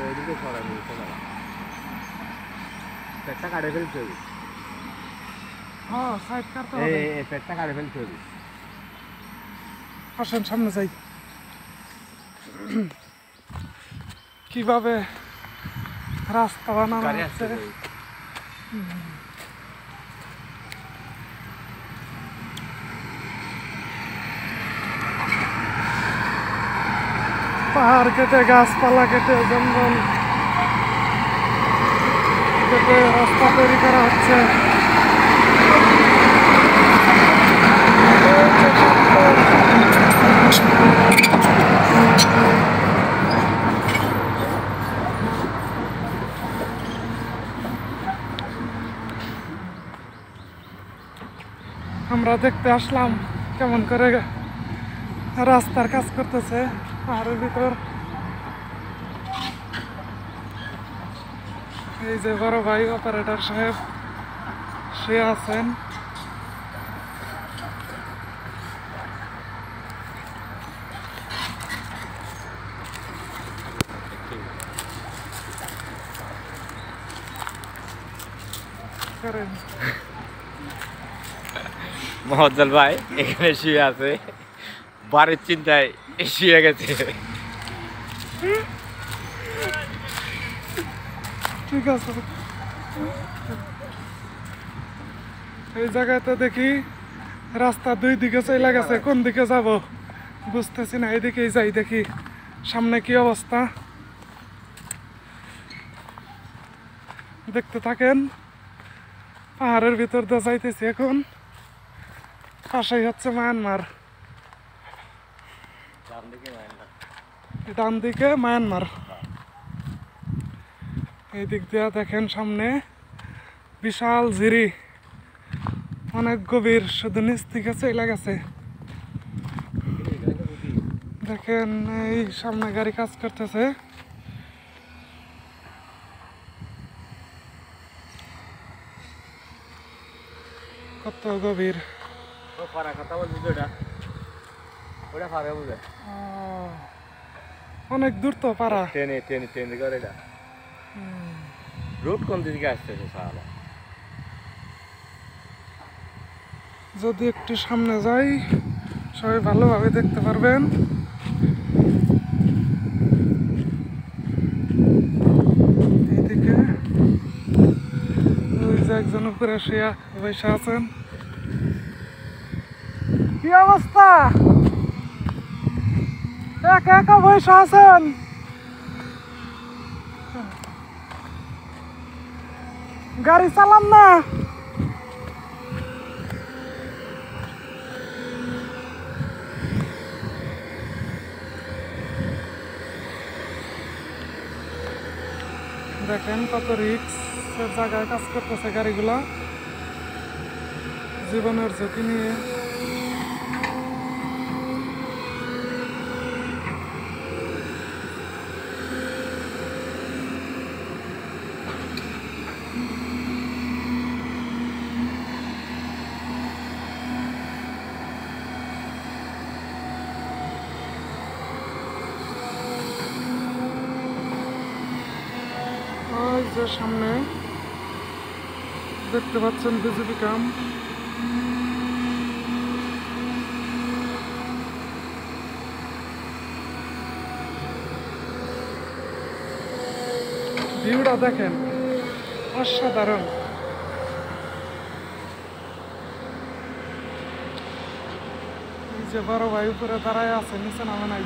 এদিকে সরাই নিতে পারা পেটটা কাটে ফেলতে হবে হ্যাঁ সাইড কাটতে হবে এই পেটটা কাটে ফেলতে হবে আসেন সামনে যাই কিভাবে রাস্তা বানানো হচ্ছে পাহাড় কেটে গাছপালা কেটে জঙ্গল কেটে রাস্তা তৈরি করা হচ্ছে আমরা দেখতে আসলাম কেমন করে রাস্তার কাজ করতেছে পাহাড়ের ভিতর এই যে বড় ভাই অপারেটর সাহেব সে আছেন মহজ্জল ভাই এখানে শুয়ে আছে বাড়ির চিন্তায় শুয়ে গেছে ঠিক আছে এই জায়গাতে দেখি রাস্তা দুই দিকে চলে গেছে কোন দিকে যাব বুঝতেছি না এইদিকেই যাই দেখি সামনে কি অবস্থা দেখতে থাকেন পাহাড়ের ভিতর দিয়ে যাইতেছি এখন পাশেই হচ্ছে মায়ানমার ডান দিকে মায়ানমার এই দিক দিয়ে দেখেন সামনে বিশাল ঝিরি অনেক গভীর শুধু নিচ থেকে চলে গেছে দেখেন এই সামনে গাড়ি কাজ করতেছে কত গভীর অনেক দূর তো পারা ট্রেনে করে এটা রোড কোন দিকে আসতেছে সারা যদি একটু সামনে যাই সবাই ভালোভাবে দেখতে পারবেন এইদিকে ওই যে একজন উপরে শুয়ে বসে আছেন কি অবস্থা একা একা বসে আছেন গাড়ি চালান না দেখেন কত রিক্স জায়গায় কাজ করতেছে গাড়িগুলা জীবনের ঝুঁকি নিয়ে যে সামনে দেখতে পাচ্ছেন বিজেপি ক্যাম্প ভিউটা দেখেন অসাধারণ এই যে বড় ভাই উপরে দাঁড়ায় আছে নিচে নামে নাই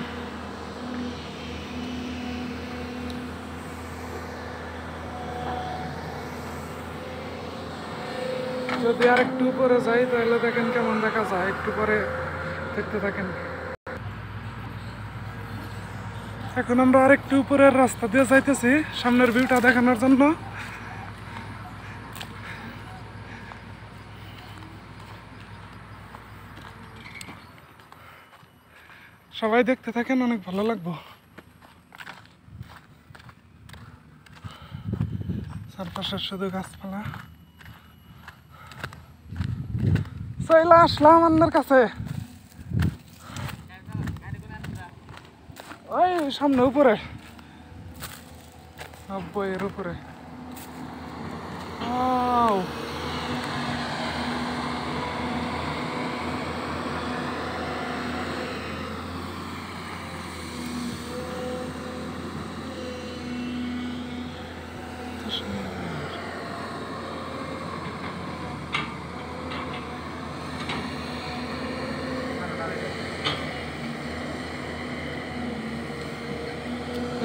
যদি আর একটু উপরে যাই তাহলে দেখেন কেমন দেখা যায় একটু পরে দেখতে থাকেন এখন আমরা আর একটু উপরের রাস্তা দিয়ে যাইতেছি সামনের ভিউটা দেখানোর জন্য সবাই দেখতে থাকেন অনেক ভালো লাগবে চারপাশে শুধু গাছপালা চলে আসলাম আপনার কাছে ওই সামনে উপরে 90 এর উপরে। Wow!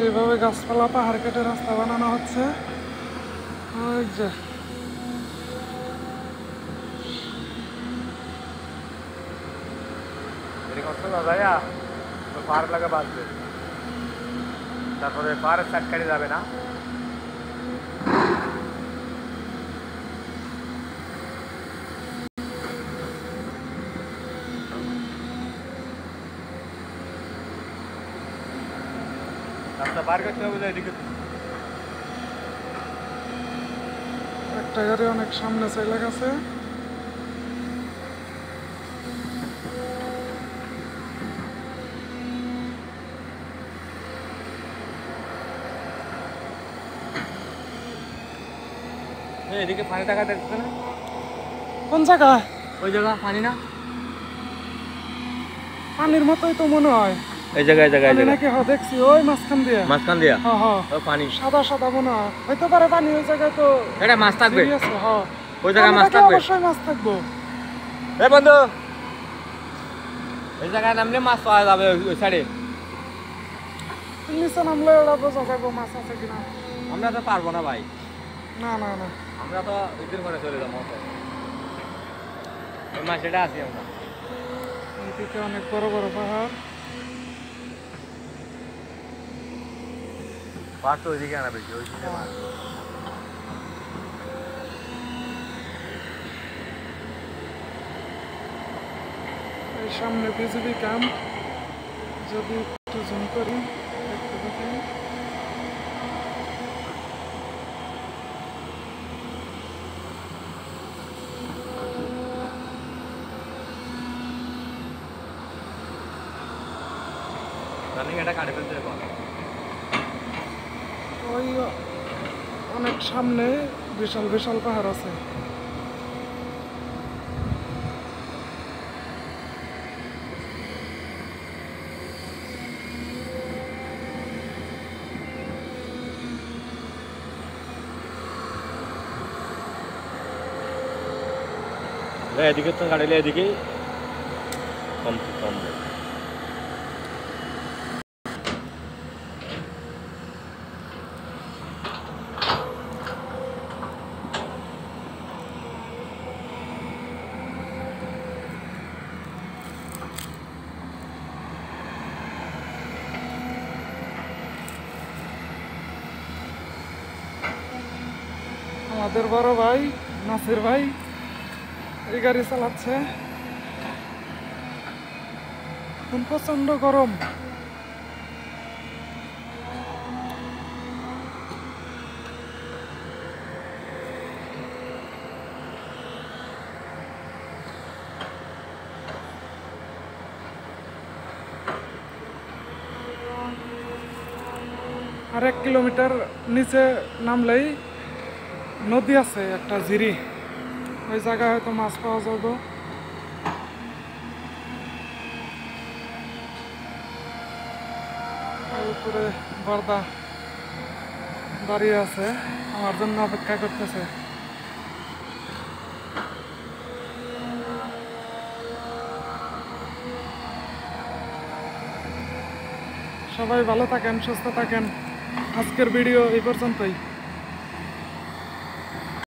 এইভাবে গাছপালা পাহাড় কেটে রাস্তা বানানো হচ্ছে। ওই যে পাহাড় লাগা বাঁচবে, তারপরে পাহাড়ের সাইড কাটে যাবে না। রাস্তা পার করতে হবে এদিকে। একটা গাড়ি অনেক সামনে চলে গেছে। এদিকে পানি টাকা দেখছে না? কোন জায়গায়? ওই জায়গা পানি না, পানির মতোই তো মনে হয়। এই জায়গায় পানি নাকি? হ্যাঁ দেখছি, ওই মাঝখান দিয়ে। মাঝখান দিয়া হ্যাঁ হ্যাঁ পানি সাদা সাদা মনে হয়। হইতে পারে পানি ওই জায়গায় তো। এটা মাছ থাকবে, হ্যাঁ ওই জায়গায় মাছ থাকবে, অবশ্যই মাছ থাকবো। এ বন্ধু, এই জায়গায় নামলে মাছ পাওয়া যাবে ওই সাইডে। নিচে নামলে ওরা বোঝা যাবো মাছ আছে কিনা। আমরা তো পারবো না ভাই। না না না, আমরা তো ওইদিন করে চলে যাবো। ওই মাছ এটা আছি আমরা। এদিকে অনেক বড় বড় পাহাড়। পাহাড় তো ওইদিকে আনা বেশি, ওইদিকে মাছ। এই সামনে বিজিবি ক্যাম্প, যদি একটু জুম করি দেখতে পাবেন। এটা কাটে ফেলতে হবে। ওই অনেক সামনে বিশাল বিশাল পাহাড় আছে। এদিকে তো কাটলে এদিকে কম কম। আমাদের বড় ভাই নাসির ভাই এই গাড়ি চালাচ্ছে। এখন প্রচন্ড গরম। আর 1 কিলোমিটার নিচে নামলেই নদী আছে, একটা ঝিরি। ওই জায়গায় হয়তো মাছ পাওয়া যাবে। উপরে বর্দা দাঁড়িয়ে আছে, আমার জন্য অপেক্ষা করতেছে। সবাই ভালো থাকেন, সুস্থ থাকেন। আজকের ভিডিও এই পর্যন্তই।